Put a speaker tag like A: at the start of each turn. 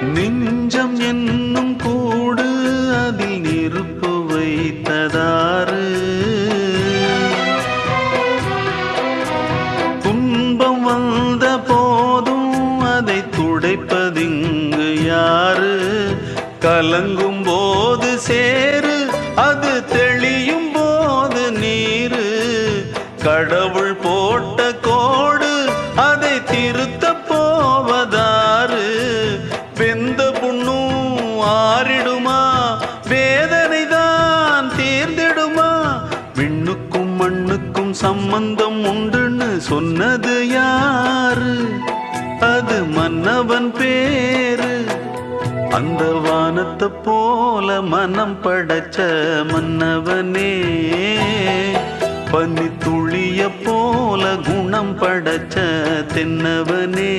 A: நெஞ்சம் என்னும் கூடு அதில் நெருப்பு வைத்ததாறு, துன்பம் வந்த போதும் அதை துடைப்பதிங்கு யாரு? கலங்கும் போது சேரு, அது தெளியும் போது நீரு. கடவுள் போட்ட கோடு அதை திருத்த போவதாறு? வெந்த புண்ணும் ஆறிடுமா? வேதனை தான் தீர்ந்திடுமா? விண்ணுக்கும் மண்ணுக்கும் சம்பந்தம் உண்டுன்னு சொன்னது யாரு? அது மன்னவன் பேரு. அந்த வானத்தை போல மனம் படைச்ச மன்னவனே, பனி துளிய போல குணம் படைச்ச தென்னவனே.